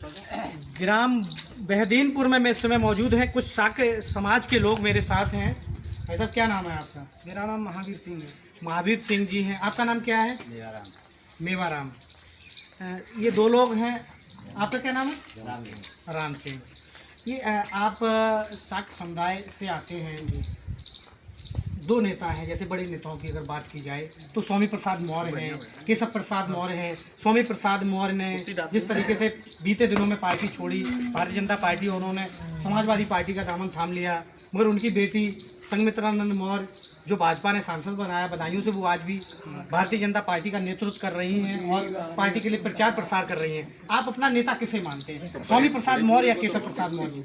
ग्राम बहदीनपुर में मैं इस समय मौजूद हैं। कुछ साके समाज के लोग मेरे साथ हैं। भाई साहब, क्या नाम है आपका? मेरा नाम महावीर सिंह है। महावीर सिंह जी हैं। आपका नाम क्या है? मेवाराम। मेवाराम। ये दो लोग हैं। आपका क्या नाम है? राम सिंह। ये आप साक समुदाय से आते हैं जी। दो नेता हैं, जैसे बड़े नेताओं की अगर बात की जाए तो स्वामी प्रसाद मौर्य हैं, केशव प्रसाद मौर्य हैं। स्वामी प्रसाद मौर्य ने जिस तरीके से बीते दिनों में पार्टी छोड़ी, भारतीय जनता पार्टी, उन्होंने समाजवादी पार्टी का दामन थाम लिया, मगर उनकी बेटी संघमित्रानंद मौर्य जो भाजपा ने सांसद बनाया, बधाइयों से वो आज भी भारतीय जनता पार्टी का नेतृत्व कर रही हैं और पार्टी के लिए प्रचार प्रसार कर रही हैं। आप अपना नेता किसे मानते हैं, स्वामी प्रसाद मौर्य या केशव प्रसाद मौर्य?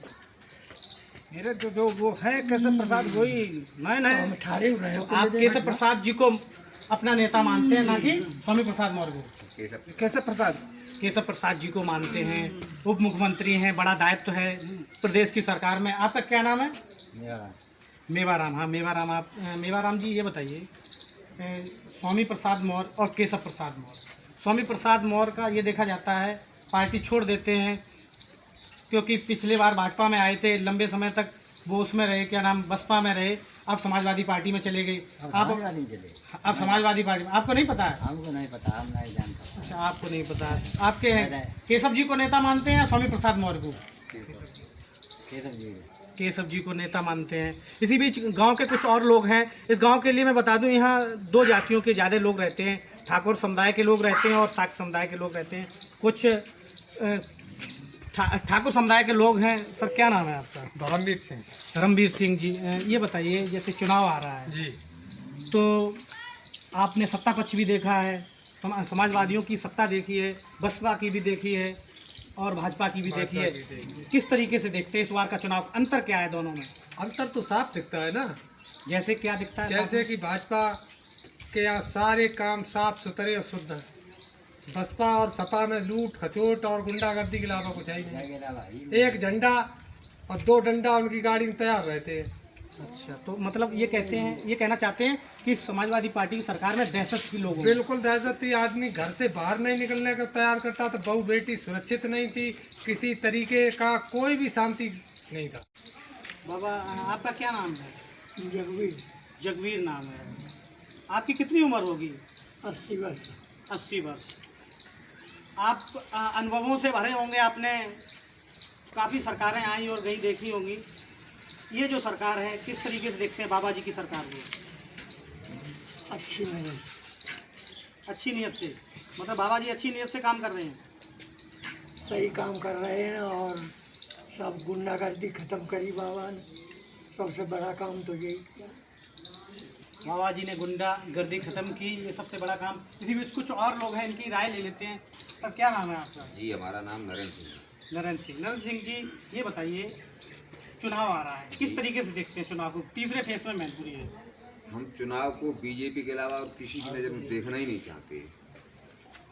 मेरे जो वो है केशव प्रसाद, वही मैन है। आप केशव प्रसाद जी को अपना नेता मानते हैं, ना कि स्वामी प्रसाद मौर्य को? केशव प्रसाद जी को मानते हैं। उप मुख्यमंत्री हैं, बड़ा दायित्व है प्रदेश की सरकार में। आपका क्या नाम है? मेवाराम। हाँ, मेवाराम। आप मेवाराम जी, ये बताइए, स्वामी प्रसाद मौर्य और केशव प्रसाद मौर्य, स्वामी प्रसाद मौर्य का ये देखा जाता है पार्टी छोड़ देते हैं, क्योंकि पिछले बार भाजपा में आए थे, लंबे समय तक वो उसमें रहे, क्या नाम, बसपा में रहे, अब समाजवादी पार्टी में चले गए। आप समाजवादी पार्टी में, आपको नहीं पता है? हमको नहीं पता, हम नहीं जानते। अच्छा, आपको नहीं पता है। आपके हैं केशव जी को नेता मानते हैं या स्वामी प्रसाद मौर्य को? केशव जी को नेता मानते हैं। इसी बीच गांव के कुछ और लोग हैं। इस गांव के लिए मैं बता दूं, यहाँ दो जातियों के ज़्यादा लोग रहते हैं। ठाकुर समुदाय के लोग रहते हैं और साक समुदाय के लोग रहते हैं। कुछ ठाकुर समुदाय के लोग हैं। सर, क्या नाम है आपका? धर्मवीर सिंह। धर्मवीर सिंह जी, ये बताइए, जैसे चुनाव आ रहा है जी, तो आपने सत्ता पक्ष भी देखा है, समाजवादियों की सत्ता देखी है, बसपा की भी देखी है और भाजपा की भी देखी है। किस तरीके से देखते हैं इस बार का चुनाव? अंतर क्या है दोनों में? अंतर तो साफ दिखता है ना। जैसे क्या दिखता है? जैसे कि भाजपा के यहाँ सारे काम साफ सुथरे और शुद्ध है। बसपा और सपा में लूट खचोट और गुंडागर्दी के अलावा कुछ है ही नहीं। एक झंडा और दो डंडा उनकी गाड़ी में तैयार रहते हैं। अच्छा, तो मतलब ये कहते हैं, ये कहना चाहते हैं कि समाजवादी पार्टी की सरकार में दहशत की लोग? बिल्कुल दहशत थी। आदमी घर से बाहर नहीं निकलने का तैयार करता था। बहू बेटी सुरक्षित नहीं थी। किसी तरीके का कोई भी शांति नहीं था। बाबा, आपका क्या नाम है? जगवीर। जगवीर नाम है। आपकी कितनी उम्र होगी? 80 वर्ष। 80 वर्ष। आप अनुभवों से भरे होंगे, आपने काफ़ी सरकारें आई और गई देखी होंगी। ये जो सरकार है, किस तरीके से देखते हैं बाबा जी की सरकार को? अच्छी नहीं। अच्छी नीयत से, मतलब बाबा जी अच्छी नीयत से काम कर रहे हैं? सही काम कर रहे हैं और सब गुंडागर्दी खत्म करी बाबा ने। सबसे बड़ा काम तो यही किया। बाबा जी ने गुंडागर्दी खत्म की, ये सबसे बड़ा काम। इसी बीच कुछ और लोग हैं, इनकी राय ले लेते हैं। सर, क्या नाम है आपका? जी, हमारा नाम नरेंद्र सिंह। नरेंद्र सिंह। नरेंद्र सिंह जी, ये बताइए, चुनाव आ रहा है, किस तरीके से देखते हैं चुनाव को? तीसरे फेज में मैनपुरी है। हम चुनाव को बीजेपी के अलावा और किसी की नज़र में देखना ही नहीं चाहते,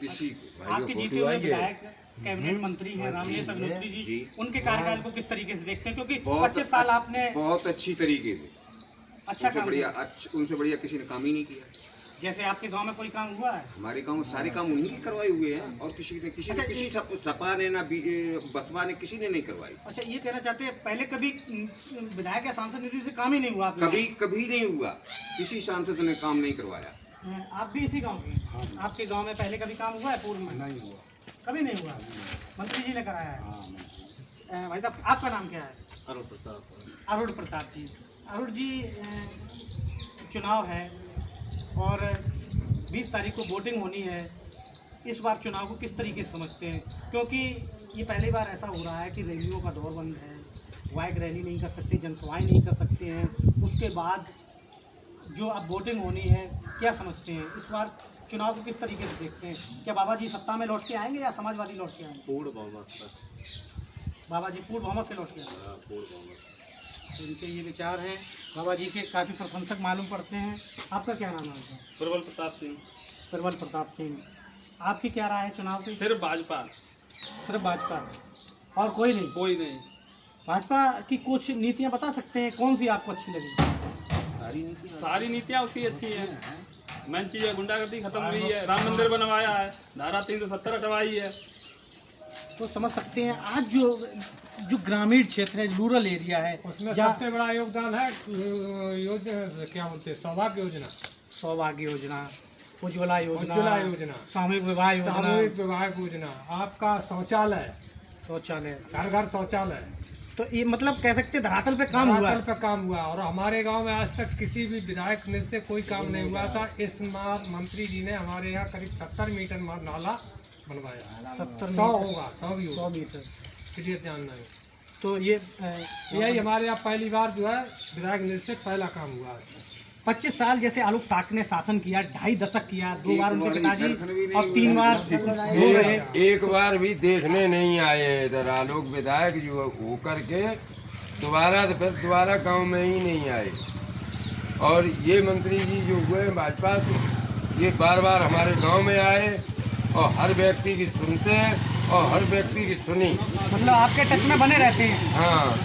किसी को। आपके जीते हुए विधायक कैबिनेट मंत्री हैं रामेश अग्निहोत्री जी, उनके कार्यकाल को किस तरीके से देखते हैं? क्योंकि 25 साल आपने बहुत अच्छी तरीके से, अच्छा काम किया। उनसे बढ़िया किसी ने काम ही नहीं किया। जैसे आपके गांव में कोई काम हुआ है? हमारे गांव में सारे काम उन्हीं ने करवाए हुए हैं और किसी सपा ने ना बसपा ने किसी ने नहीं करवाई। अच्छा, ये कहना चाहते हैं पहले कभी विधायक या सांसद निधि से काम ही नहीं हुआ? कभी नहीं हुआ, किसी सांसद ने काम नहीं करवाया। आप भी इसी गांव के? हाँ। आपके गांव में पहले कभी काम हुआ है? पूर्व में नहीं हुआ, कभी नहीं हुआ। मंत्री जी ने कराया है। भाई साहब, आपका नाम क्या है? अरुण प्रताप। अरुण प्रताप जी। अरुण जी, चुनाव है और 20 तारीख को वोटिंग होनी है। इस बार चुनाव को किस तरीके से समझते हैं? क्योंकि ये पहली बार ऐसा हो रहा है कि रैलियों का दौर बंद है, बाइक रैली नहीं कर सकते, जनसभाएं नहीं कर सकते हैं। उसके बाद जो अब वोटिंग होनी है, क्या समझते हैं इस बार चुनाव को किस तरीके से देखते हैं? क्या बाबा जी सत्ता में लौट के आएंगे या समाजवादी लौट के आएंगे? पूर्ण बहुमत। बाबा जी पूर्ण बहुमत से लौट के आएंगे। इनके ये विचार हैं। बाबा जी के काफ़ी प्रशंसक मालूम पड़ते हैं। आपका क्या नाम है? प्रबल प्रताप सिंह। प्रबल प्रताप सिंह। आपकी क्या राय है चुनाव की? सिर्फ भाजपा। सिर्फ भाजपा और कोई नहीं? कोई नहीं। भाजपा की कुछ नीतियां बता सकते हैं, कौन सी आपको अच्छी लगी? सारी नीतियाँ उसकी अच्छी हैं। मेन चीज़ है गुंडागर्दी खत्म हुई है, राम मंदिर बनवाया है, धारा 370 हटवाई है। तो समझ सकते हैं आज जो जो ग्रामीण क्षेत्र है, रूरल एरिया है, उसमें जहाँ सबसे बड़ा योगदान है योजना, क्या बोलते हैं, सौभाग्य योजना, सौभाग्य योजना, उज्ज्वला योजना, उज्ज्वला योजना, सामूहिक विवाह योजना, सामूहिक विवाह योजना, आपका शौचालय, शौचालय। घर घर शौचालय, तो ये मतलब कह सकते हैं धरातल पे काम हुआ धरातल है। पे काम हुआ। और हमारे गांव में आज तक किसी भी विधायक में से कोई काम नहीं हुआ था। इस बार मंत्री जी ने हमारे यहाँ करीब 70 मीटर नाला बनवाया। 100 होगा, 100 भी होगा, 100 मीटर। क्लियर जानना है। तो ये यही हमारे यहाँ पहली बार जो है विधायक निधि से पहला काम हुआ आज तक। 25 साल जैसे आलोक साक ने शासन किया, 2.5 दशक किया, 2 बार उनके पिताजी और 3 बार हो रहे। एक बार भी देखने नहीं आए इधर आलोक विधायक जो होकर के दोबारा तो फिर दोबारा गांव में ही नहीं आए। और ये मंत्री जी जो हुए भाजपा से, ये बार बार हमारे गांव में आए और हर व्यक्ति की सुनते हैं और हर व्यक्ति की सुनी। मतलब आपके टच में बने रहते हैं। हाँ,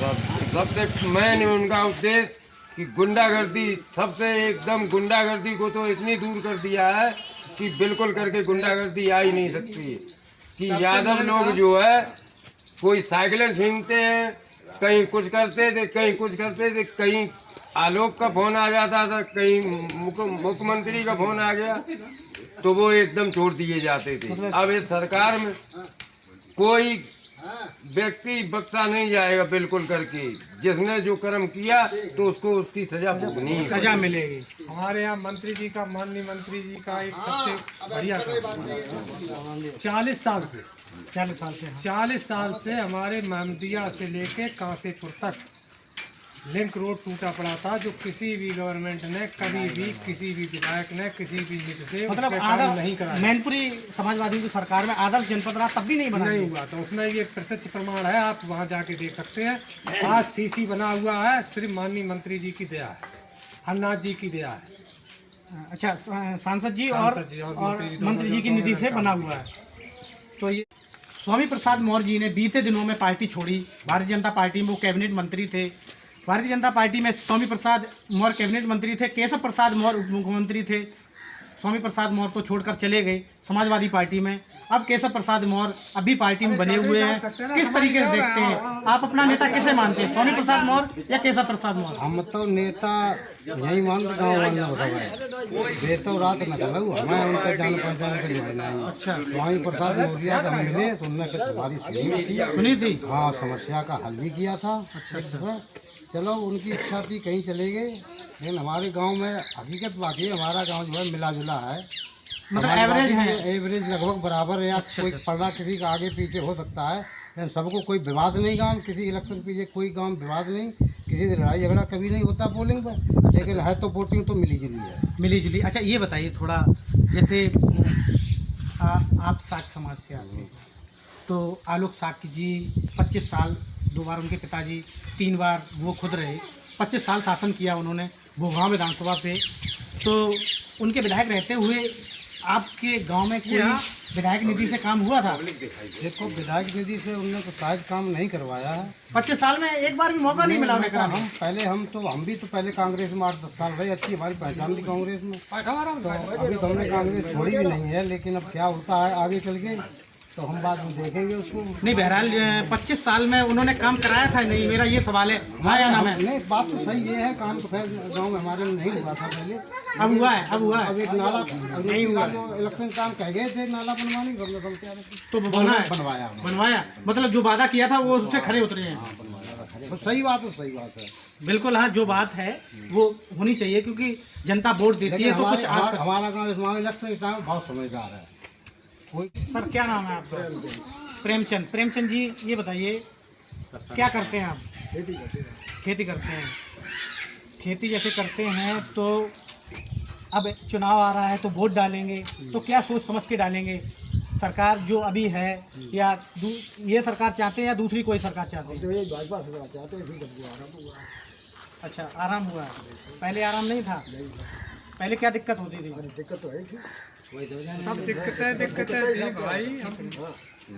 सबसे मैंने उनका उद्देश्य कि गुंडागर्दी, सबसे एकदम गुंडागर्दी को तो इतनी दूर कर दिया है कि बिल्कुल करके गुंडागर्दी आ ही नहीं सकती। कि यादव लोग जो है कोई साइकिलें छीनते हैं, कहीं कुछ करते थे, कहीं कुछ करते थे, कहीं आलोक का फोन आ जाता था, कहीं मुख्यमंत्री का फोन आ गया तो वो एकदम छोड़ दिए जाते थे। अब इस सरकार में कोई व्यक्ति बख्शा नहीं जाएगा बिल्कुल करके। जिसने जो कर्म किया तो उसको उसकी सजा भुगतनी है, सजा मिलेगी। हमारे यहाँ मंत्री जी का, माननीय मंत्री जी का एक सबसे बढ़िया काम, 40 साल से 40 साल से हमारे महमदिया से लेके कांसेपुर तक लिंक रोड टूटा पड़ा था, जो किसी भी गवर्नमेंट ने कभी भी, किसी भी विधायक ने, किसी भी नीति से मतलब काम नहीं कराया। मैनपुरी समाजवादी की सरकार में आदर्श जनपद रहा तब भी नहीं बना, नहीं हुआ। तो उसमें ये प्रत्यक्ष प्रमाण है, आप वहाँ जाके देख सकते हैं। आज सीसी बना हुआ है, सिर्फ माननीय मंत्री जी की दया है, हरनाथ जी की दया है। अच्छा, सांसद जी और मंत्री जी की निधि से बना हुआ है। तो ये स्वामी प्रसाद मौर्य जी ने बीते दिनों में पार्टी छोड़ी। भारतीय जनता पार्टी में वो कैबिनेट मंत्री थे। भारतीय जनता पार्टी में स्वामी प्रसाद मौर्य कैबिनेट मंत्री थे, केशव प्रसाद मौर्य उप मुख्यमंत्री थे। स्वामी प्रसाद मौर्य को छोड़कर चले गए समाजवादी पार्टी में। अब केशव प्रसाद मौर्य अभी पार्टी में बने हुए हैं। किस तरीके से देखते हैं आप, अपना नेता किसे मानते हैं, स्वामी प्रसाद मौर्य या केशव प्रसाद मौर्य? हम तो नेता यही मानते गाँव वाले बताओ बेतो रात न चलो हमें उनका जान पहचान के जो है नहीं। अच्छा, स्वामी प्रसाद मौर्य हम मिले तो उनने हमारी सुनी थी। हाँ, समस्या का हल भी किया था। अच्छा, चलो उनकी इच्छा थी कहीं चले गए, लेकिन हमारे गांव में हकीकत बाकी हमारा गांव जो है मिला जुला है। मतलब एवरेज है, एवरेज लगभग बराबर है। कोई पलड़ा किसी का आगे पीछे हो सकता है, लेकिन सबको कोई विवाद नहीं। गांव किसी इलेक्शन पीछे कोई गांव विवाद नहीं, किसी से लड़ाई झगड़ा कभी नहीं होता पोलिंग पर। लेकिन है तो वोटिंग तो मिली जुली है, मिली जुली। अच्छा, ये बताइए थोड़ा, जैसे आप साक समाज से आते हैं, तो आलोक साक जी 25 साल, 2 बार उनके पिताजी, 3 बार वो खुद रहे, 25 साल शासन किया उन्होंने भोगांव विधानसभा पे। तो उनके विधायक रहते हुए आपके गांव में कोई विधायक निधि से काम हुआ था? देखो, विधायक निधि से उन्होंने तो शायद काम नहीं करवाया है। 25 साल में एक बार भी मौका नहीं मिला उन्हें काम? हम भी तो पहले कांग्रेस में 8-10 साल रहे, अच्छी हमारी पहचान थी कांग्रेस में। तो अभी तो हमने कांग्रेस छोड़ी भी नहीं है, लेकिन अब क्या होता है आगे चल के तो हम बाद में देखेंगे उसको। नहीं, बहरहाल 25 साल में उन्होंने काम कराया था नहीं, मेरा ये सवाल है। हाँ या ना? मैं नहीं, बात तो सही ये है, काम तो खैर गाँव में हमारे में नहीं हुआ था पहले, अब हुआ है। अब एक नाला नहीं हुआ, जो इलेक्शन काम कह गए थे नाला बनवाने, तो बनवाया मतलब जो वादा किया था वो उससे खरे उतरे हैं। तो सही बात है। बिल्कुल, हाँ, जो बात है वो होनी चाहिए, क्योंकि जनता वोट देती है। तो कुछ हमारा गाँव इस इलेक्शन के टाइम बहुत समझदार है। सर, क्या नाम है आपका? प्रेमचंद जी, ये बताइए क्या करते हैं आप? खेती करते हैं। खेती जैसे करते हैं तो अब चुनाव आ रहा है तो वोट डालेंगे, तो क्या सोच समझ के डालेंगे? सरकार जो अभी है, या ये सरकार चाहते हैं या दूसरी कोई सरकार चाहते हैं? भाजपा सरकार चाहते हैं। अच्छा, आराम हुआ है, पहले आराम नहीं था? पहले क्या दिक्कत होती थी? दिक्कत तो है थी, सब दिक्कतें थी भाई,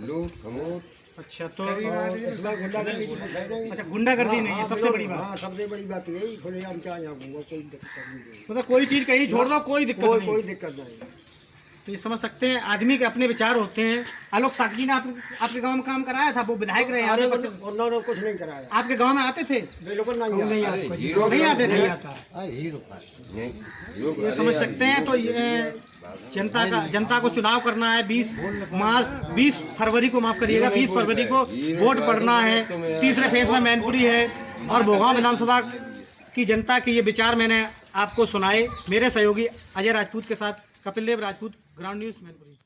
लूट खमोट। अच्छा, तो अच्छा, गुंडागर्दी नहीं है सबसे बड़ी बात। हाँ, सबसे बड़ी बात यही, खुलेआम क्या यहाँ घूमो, कोई दिक्कत नहीं। मतलब कोई चीज़ कहीं छोड़ दो, कोई दिक्कत नहीं। कोई दिक्कत नहीं। तो ये समझ सकते हैं आदमी के अपने विचार होते हैं। आलोक साकजी ने आपके गांव में काम कराया था, वो विधायक रहे अरे हैं, उन्होंने कुछ नहीं कराया, आपके गांव में आते थे? बिल्कुल नहीं आता। नहीं आते थे। हीरो का ये समझ सकते हैं। तो ये जनता को चुनाव करना है 20 फरवरी को, माफ करिएगा 20 फरवरी को वोट पड़ना है। तीसरे फेज में मैनपुरी है और भोगांव विधानसभा की जनता के ये विचार मैंने आपको सुनाए। मेरे सहयोगी अजय राजपूत के साथ कपिल देव राजपूत, ग्राउंड न्यूज़ मैनपुरी।